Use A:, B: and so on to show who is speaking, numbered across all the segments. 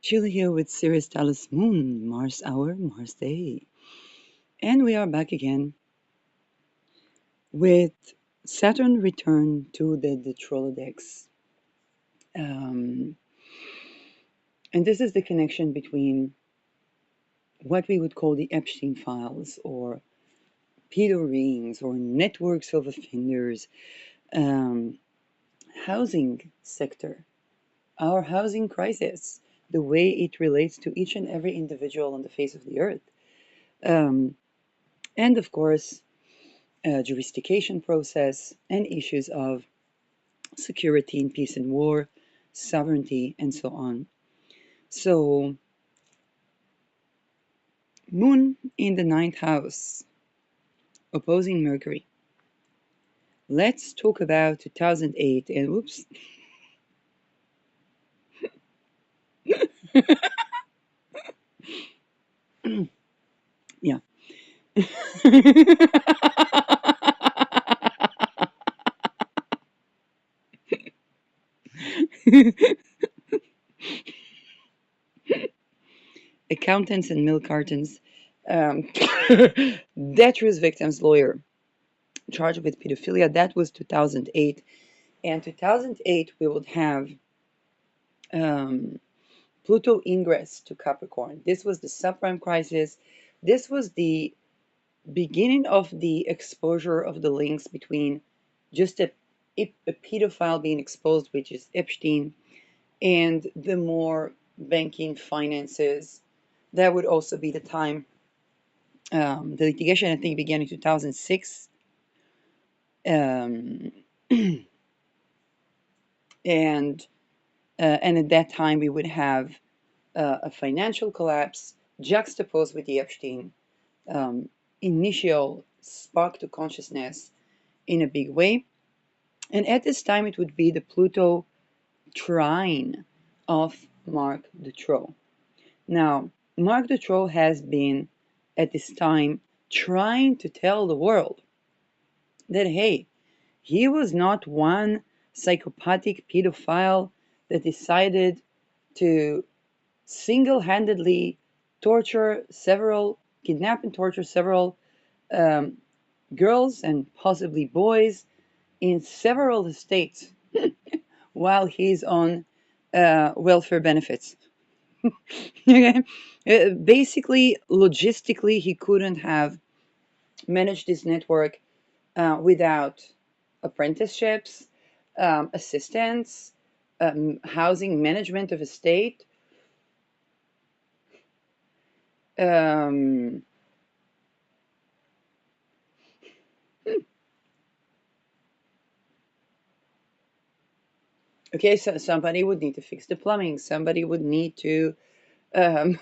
A: Sheila here with Sirius Dallas Moon, Mars Hour, Mars Day. And we are back again with Saturn return to the Detroux decks. Um, and this is the connection between what we would call the Epstein files or Pedo Rings or networks of offenders, um, housing sector, our housing crisis, the way it relates to each and every individual on the face of the earth. Um, and of course, jurisdiction process, and issues of security in peace and war, sovereignty, and so on. So, Moon in the ninth house, opposing Mercury. Let's talk about 2008 and whoops. Yeah. Accountants and milk cartons. Detroux victim's lawyer charged with pedophilia. That was 2008. And 2008, we would have um, Pluto ingress to Capricorn. This was the subprime crisis. This was the beginning of the exposure of the links between just a pedophile being exposed, which is Epstein, and the more banking finances. That would also be the time. The litigation, I think, began in 2006. Um, and and at that time, we would have a financial collapse juxtaposed with the Epstein initial spark to consciousness in a big way. And at this time, it would be the Pluto trine of Mark Detroux. Now, Mark Detroux has been at this time trying to tell the world that, hey, he was not one psychopathic pedophile that decided to single handedly kidnap and torture several um, girls and possibly boys in several states while he's on welfare benefits. Okay? Basically, logistically, he couldn't have managed this network without apprenticeships, assistants, housing management of a state. Um, okay, so somebody would need to fix the plumbing. Somebody would need to, um,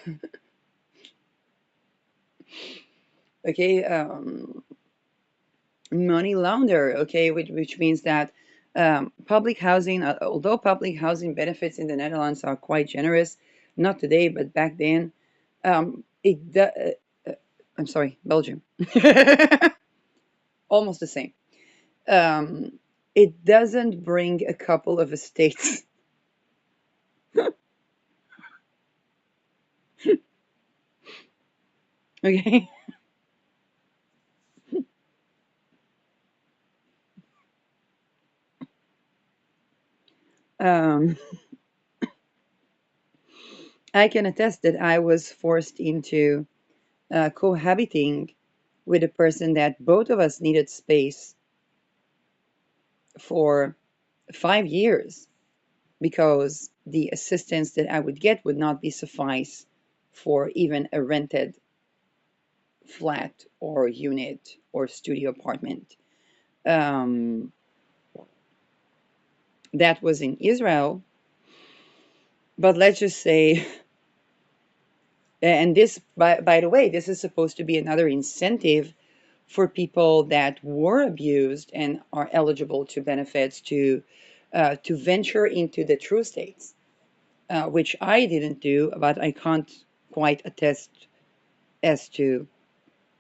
A: okay, money launder. Okay, which means that public housing, although public housing benefits in the Netherlands are quite generous, not today, but back then, it. I'm sorry, Belgium. Almost the same. Um, it doesn't bring a couple of estates. Okay. Um, I can attest that I was forced into cohabiting with a person that both of us needed space for 5 years because the assistance that I would get would not be suffice for even a rented flat or unit or studio apartment. Um, that was in Israel, but let's just say, and this, by the way, this is supposed to be another incentive for people that were abused and are eligible to benefits to venture into the true states, which I didn't do, but I can't quite attest as to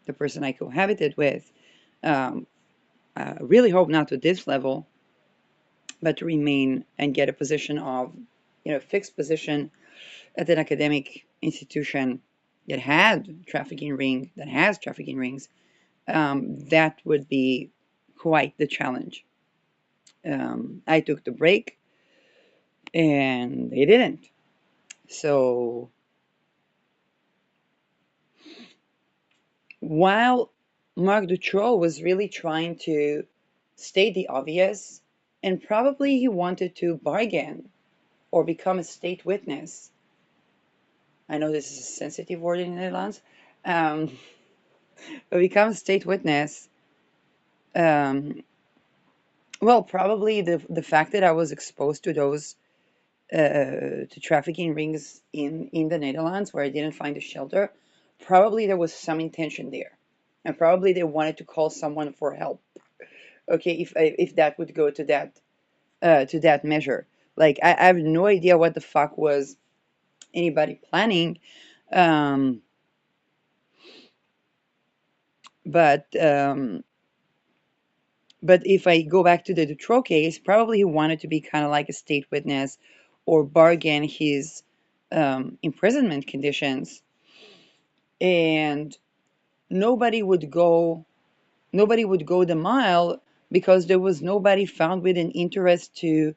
A: the person I cohabited with. Um, I really hope not to this level, but to remain and get a position of fixed position at an academic institution that had trafficking ring, that has trafficking rings, that would be quite the challenge. I took the break, and they didn't. So while Marc Dutroux was really trying to state the obvious, and probably he wanted to bargain or become a state witness. I know this is a sensitive word in the Netherlands, um, but become a state witness. Um, well, probably the fact that I was exposed to those to trafficking rings in the Netherlands, where I didn't find a shelter, probably there was some intention there, and probably they wanted to call someone for help. Okay, if that would go to that measure. Like I have no idea what the fuck was anybody planning, um, but if I go back to the Detroux case, probably he wanted to be kind of like a state witness or bargain his imprisonment conditions, and nobody would go the mile because there was nobody found with an interest to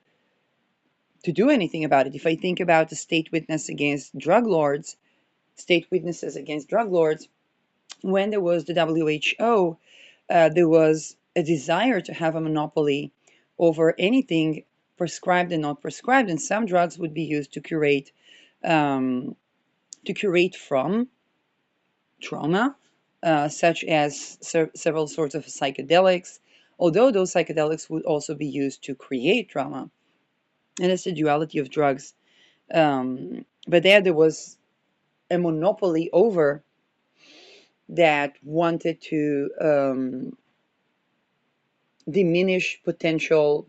A: do anything about it. If I think about the state witnesses against drug lords, when there was the WHO, there was a desire to have a monopoly over anything prescribed and not prescribed, and some drugs would be used um, to curate from trauma, such as several sorts of psychedelics, although those psychedelics would also be used to create trauma. And it's the duality of drugs. But there was a monopoly over that wanted to diminish potential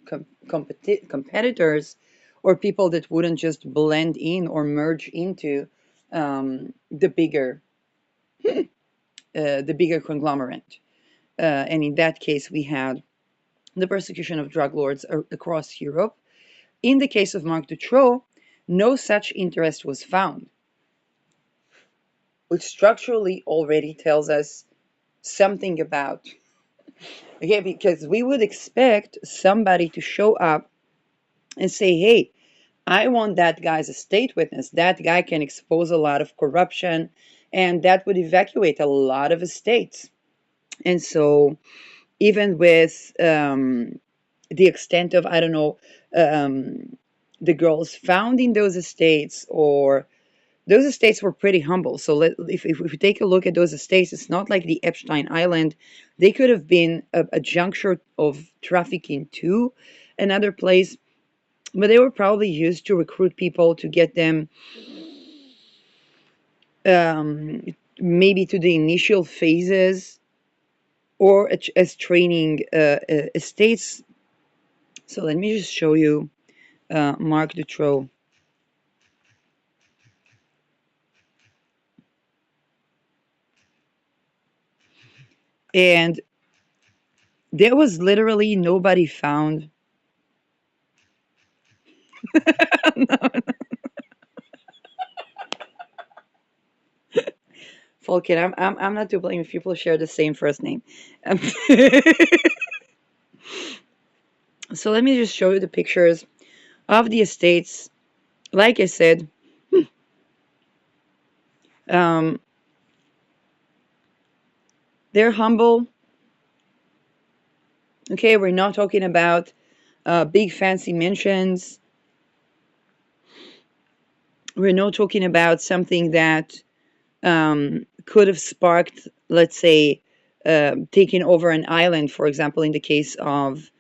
A: competitors or people that wouldn't just blend in or merge into the bigger conglomerate. And in that case, we had the persecution of drug lords across Europe. In the case of Marc Dutroux, no such interest was found, which structurally already tells us something about. Okay, because we would expect somebody to show up and say, hey, I want that guy as a state witness. That guy can expose a lot of corruption, and that would evacuate a lot of estates. And so, even with the extent of, I don't know, the girls found in those estates, or those estates were pretty humble. So if we take a look at those estates, it's not like the Epstein Island. They could have been a juncture of trafficking to another place, but they were probably used to recruit people to get them um, maybe to the initial phases or as training estates. So let me just show you Marc Dutroux. And there was literally nobody found. Falcon, I'm not to blame if people share the same first name. Um, so let me just show you the pictures of the estates. Like I said, um, they're humble. Okay, we're not talking about big fancy mansions. We're not talking about something that could have sparked, let's say, taking over an island, for example, in the case of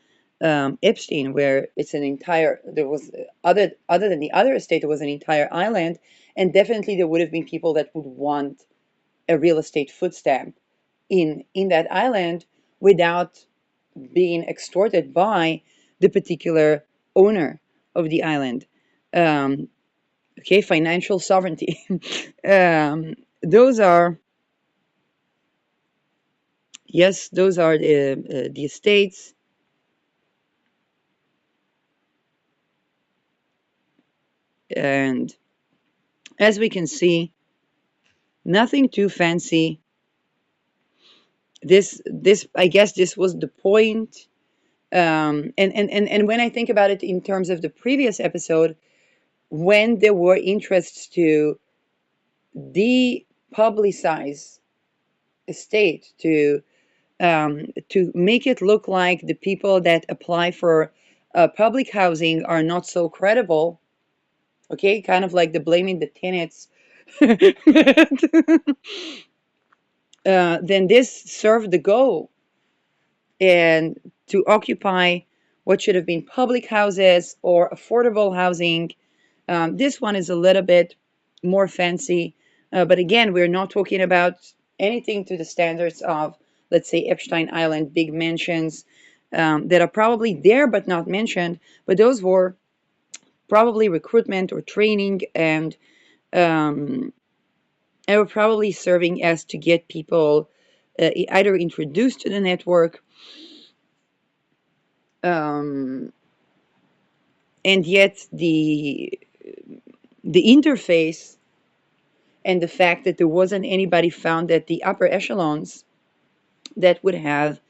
A: Epstein, where it's an entire, there was, other than the other estate, there was an entire island, and definitely there would have been people that would want a real estate foot stamp in that island without being extorted by the particular owner of the island. Um, okay, financial sovereignty. Those are, yes, those are the estates. And as we can see, nothing too fancy. This I guess this was the point. And when I think about it in terms of the previous episode, when there were interests to depublicize a state, to make it look like the people that apply for public housing are not so credible, okay, kind of like the blaming the tenants, then this served the goal and to occupy what should have been public houses or affordable housing. This one is a little bit more fancy, but again, we're not talking about anything to the standards of, let's say, Epstein Island big mansions that are probably there but not mentioned. But those were probably recruitment or training, um, and were probably serving as to get people either introduced to the network. Um, and yet the interface and the fact that there wasn't anybody found at the upper echelons that would have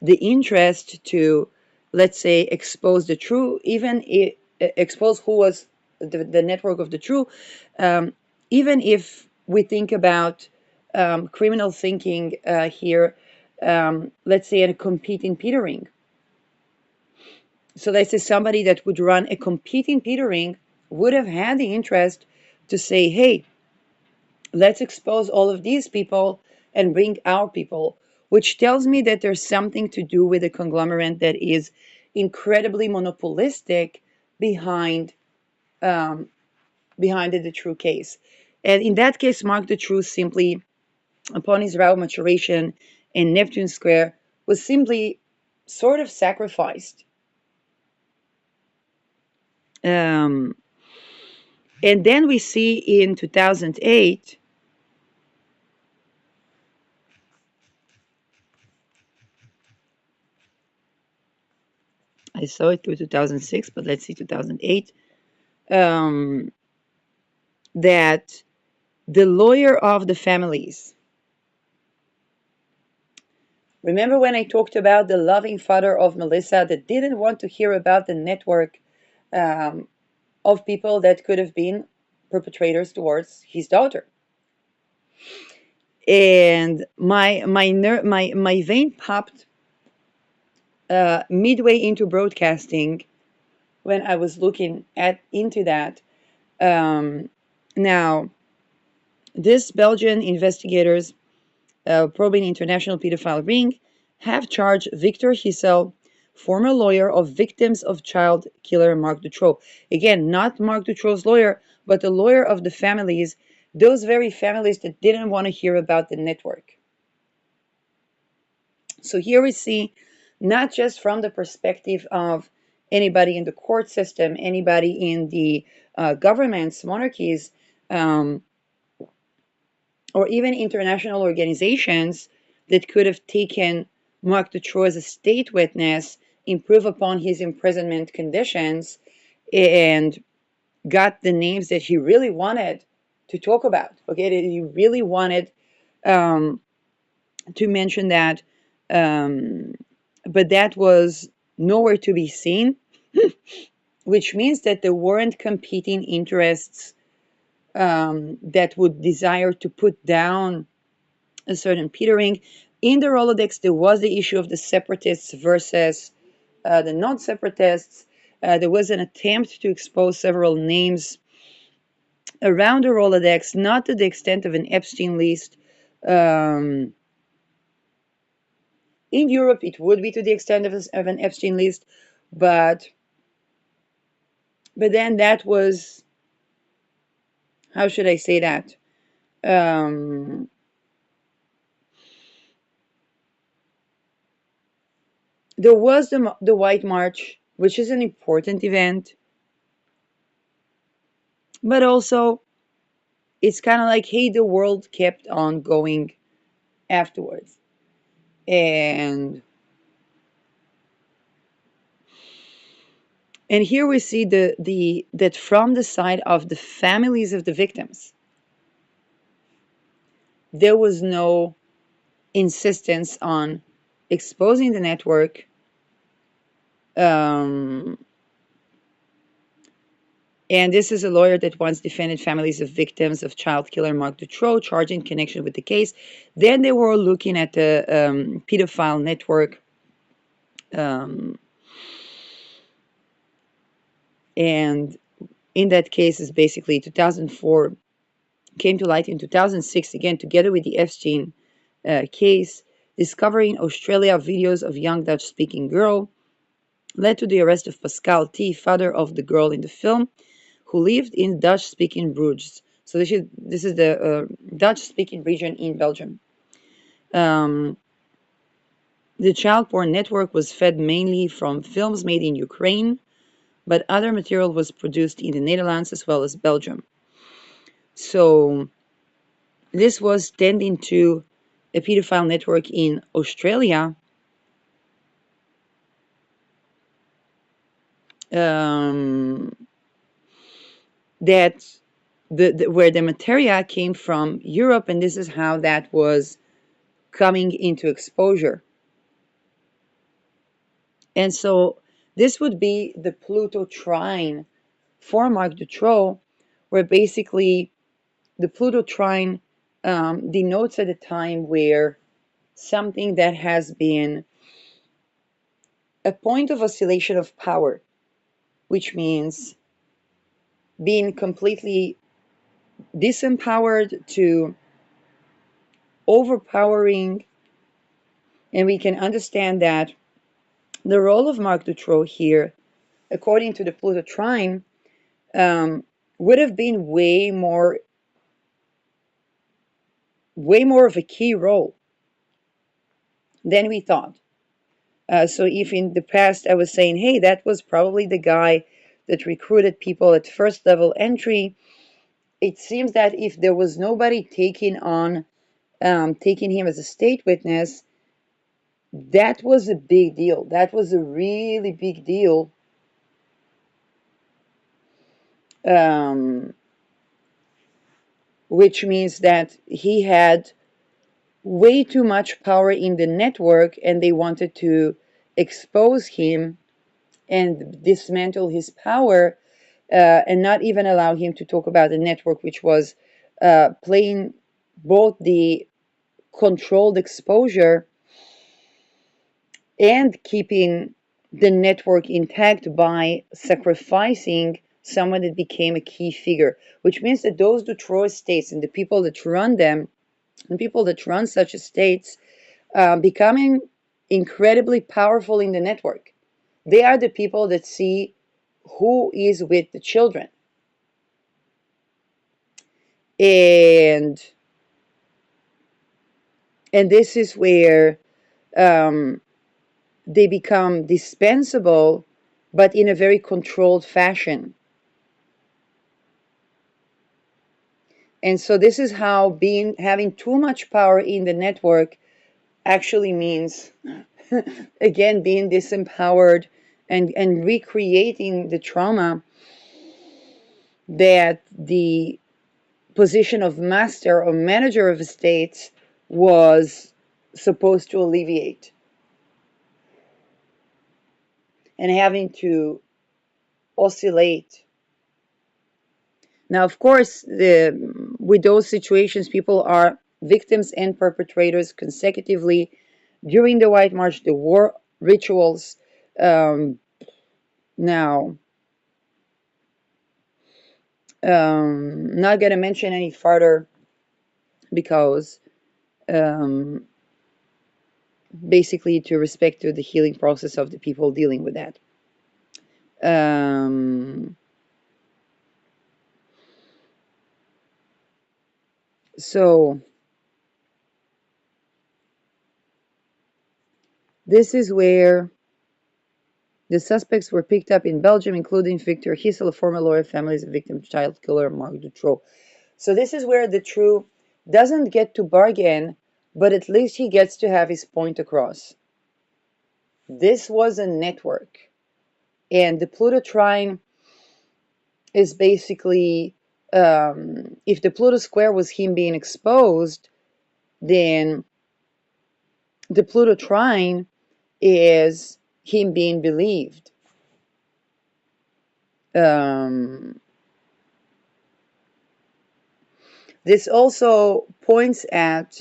A: the interest to, let's say, expose the true, even if, expose who was the network of the true, even if we think about criminal thinking here, let's say, a competing Peter Ring. So let's say somebody that would run a competing Peter Ring would have had the interest to say, hey, let's expose all of these people and bring our people, which tells me that there's something to do with a conglomerate that is incredibly monopolistic behind um, behind the Detroux case. And in that case, Mark Detroux simply, upon his route maturation in Neptune Square, was simply sort of sacrificed. Um, and then we see in 2008, I saw it through 2006, but let's see 2008, um, that the lawyer of the families, remember when I talked about the loving father of Melissa that didn't want to hear about the network um, of people that could have been perpetrators towards his daughter? And my vein popped midway into broadcasting when I was looking at into that. Um, Now, these Belgian investigators probing international pedophile ring have charged Victor Hissel, former lawyer of victims of child killer Marc Dutroux. Again, not Marc Dutroux's lawyer, but the lawyer of the families, those very families that didn't want to hear about the network. So here we see, not just from the perspective of anybody in the court system, anybody in the governments, monarchies, um, or even international organizations that could have taken Marc Dutroux as a state witness, improve upon his imprisonment conditions, and got the names that he really wanted to talk about. Okay, that he really wanted um, to mention that, um, but that was nowhere to be seen, which means that there weren't competing interests that would desire to put down a certain petering. In the Rolodex, there was the issue of the separatists versus the non-separatists. There was an attempt to expose several names around the Rolodex, not to the extent of an Epstein list. Um, in Europe, it would be to the extent of an Epstein list, but then that was, how should I say that? Um, there was the White March, which is an important event, but also it's kind of like, hey, the world kept on going afterwards. And And here we see the that from the side of the families of the victims, there was no insistence on exposing the network, um, and this is a lawyer that once defended families of victims of child killer Mark Detroux, charged in connection with the case. Then they were looking at the pedophile network, um, and in that case is basically 2004, came to light in 2006 again together with the Epstein case. Discovering Australia videos of young Dutch-speaking girl led to the arrest of Pascal T., father of the girl in the film, who lived in Dutch-speaking Bruges. So this is the Dutch-speaking region in Belgium. The child porn network was fed mainly from films made in Ukraine, but other material was produced in the Netherlands as well as Belgium. So this was tending to a pedophile network in Australia, that where the materia came from Europe, and this is how that was coming into exposure. And so this would be the Pluto trine for Marc Dutroux, where basically the Pluto trine denotes at a time where something that has been a point of oscillation of power, which means being completely disempowered to overpowering. And we can understand that the role of Marc Dutroux here, according to the Pluto trine, would have been way more of a key role than we thought. So if in the past I was saying, hey, that was probably the guy that recruited people at first level entry, it seems that if there was nobody taking him as a state witness, that was a big deal. That was a really big deal. Which means that he had way too much power in the network, and they wanted to expose him and dismantle his power, and not even allow him to talk about the network, which was playing both the controlled exposure and keeping the network intact by sacrificing someone that became a key figure, which means that those Detroit states and the people that run them, and people that run such estates, becoming incredibly powerful in the network. They are the people that see who is with the children. And this is where they become dispensable, but in a very controlled fashion. And so this is how having too much power in the network actually means, again, being disempowered and recreating the trauma that the position of master or manager of estates was supposed to alleviate. And having to oscillate. Now, of course, with those situations, people are victims and perpetrators consecutively. During the White March, the war rituals. Now, not going to mention any further because basically to respect to the healing process of the people dealing with that. So this is where the suspects were picked up in Belgium, including Victor Hissel, a former lawyer of families of victim child killer Marc Dutroux. So this is where Detroux doesn't get to bargain, but at least he gets to have his point across. This was a network. And the Pluto trine is basically, if the Pluto square was him being exposed, then the Pluto trine is him being believed. Um, this also points at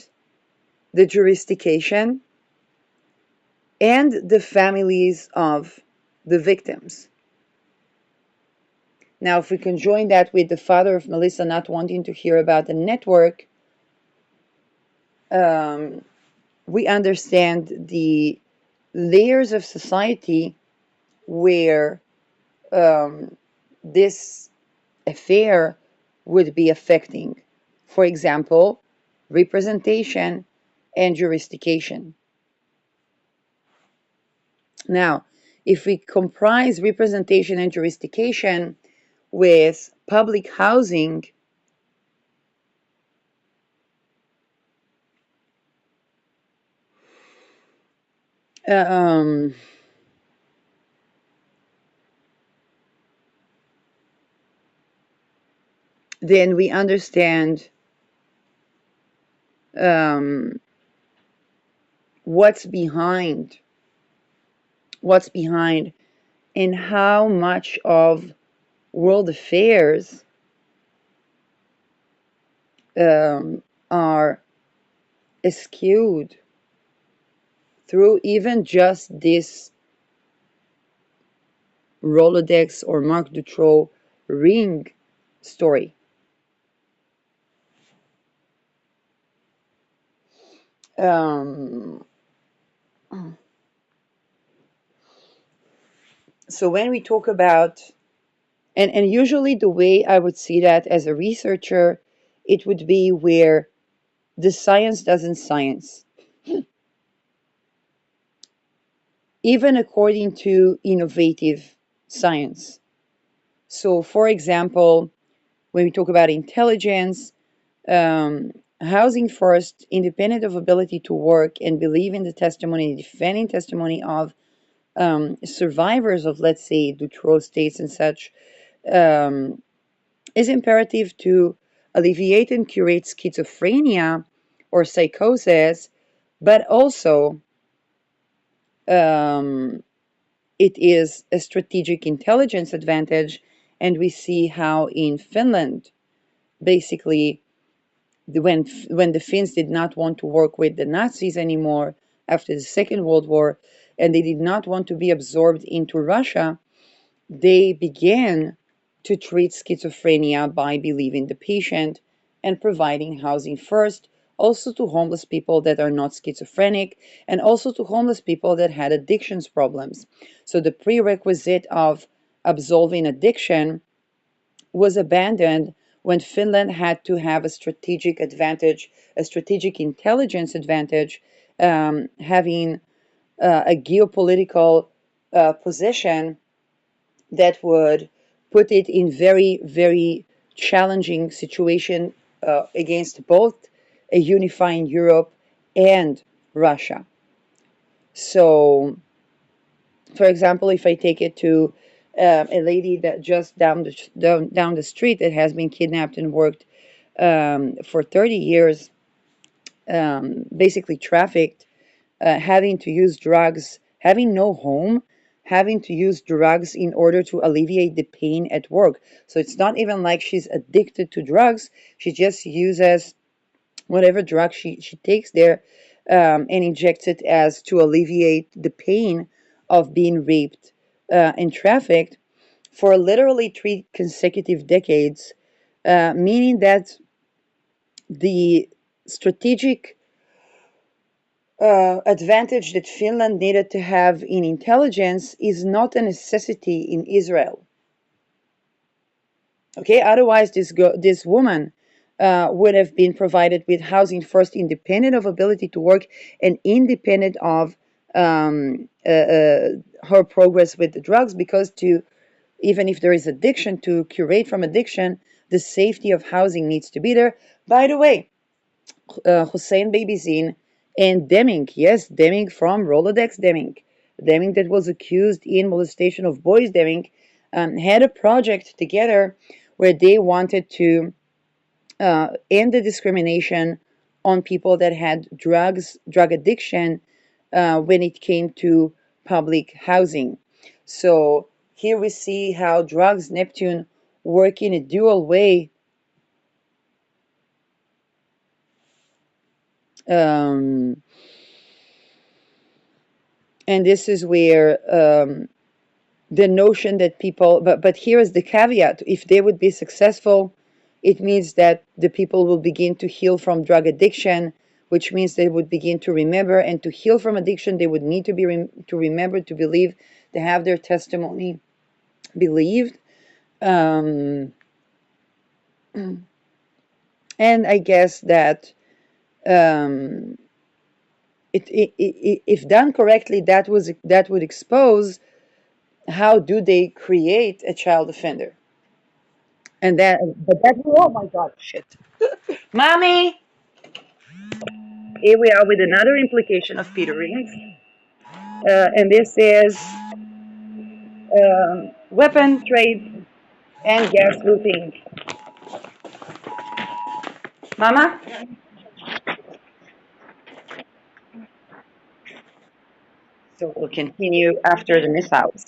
A: the jurisdiction and the families of the victims. Now, if we can join that with the father of Melissa not wanting to hear about the network, um, we understand the layers of society where this affair would be affecting. For example, representation and jurisdiction. Now, if we comprise representation and jurisdiction with public housing, um, then we understand um, what's behind, what's behind, and how much of world affairs are skewed through even just this Rolodex or Marc Dutroux ring story. Um, so when we talk about, and usually the way I would see that as a researcher, it would be where the science doesn't science, even according to innovative science. So, for example, when we talk about intelligence, housing first, independent of ability to work, and believe in the testimony, defending testimony of survivors of, let's say, Detroux states and such, um, is imperative to alleviate and curate schizophrenia or psychosis, but also um, it is a strategic intelligence advantage. And we see how in Finland, basically, when the Finns did not want to work with the Nazis anymore after the Second World War, and they did not want to be absorbed into Russia, they began to treat schizophrenia by believing the patient and providing housing first, also to homeless people that are not schizophrenic, and also to homeless people that had addictions problems. So the prerequisite of absolving addiction was abandoned when Finland had to have a strategic advantage, a strategic intelligence advantage, having a geopolitical position that would put it in very, very challenging situation against both a unifying Europe and Russia. So, for example, if I take it to a lady that just down the street that has been kidnapped and worked for 30 years, basically trafficked, having to use drugs, having no home, having to use drugs in order to alleviate the pain at work. So it's not even like she's addicted to drugs. She just uses whatever drug she takes there and injects it as to alleviate the pain of being raped and trafficked for literally 3 consecutive decades, meaning that the strategic advantage that Finland needed to have in intelligence is not a necessity in Israel. Okay, otherwise this woman would have been provided with housing first, independent of ability to work and independent of her progress with the drugs, because to even if there is addiction, to curate from addiction, the safety of housing needs to be there. By the way, Hussein Babizin and Deming, yes, Deming from Rolodex Deming, Deming that was accused in molestation of boys, Deming, had a project together where they wanted to end the discrimination on people that had drug addiction when it came to public housing. So here we see how drugs, Neptune, work in a dual way. Um, and this is where the notion that people, but here is the caveat: if they would be successful, it means that the people will begin to heal from drug addiction, which means they would begin to remember, and to heal from addiction they would need to be to remember, to believe, to have their testimony believed. um, and I guess that um, if done correctly, that would expose how do they create a child offender. And that, but that, oh my God, shit. Mommy! Here we are with another implication of Peter Rings. And this is weapon trade and gas looting. Mama? So we'll continue after the missiles.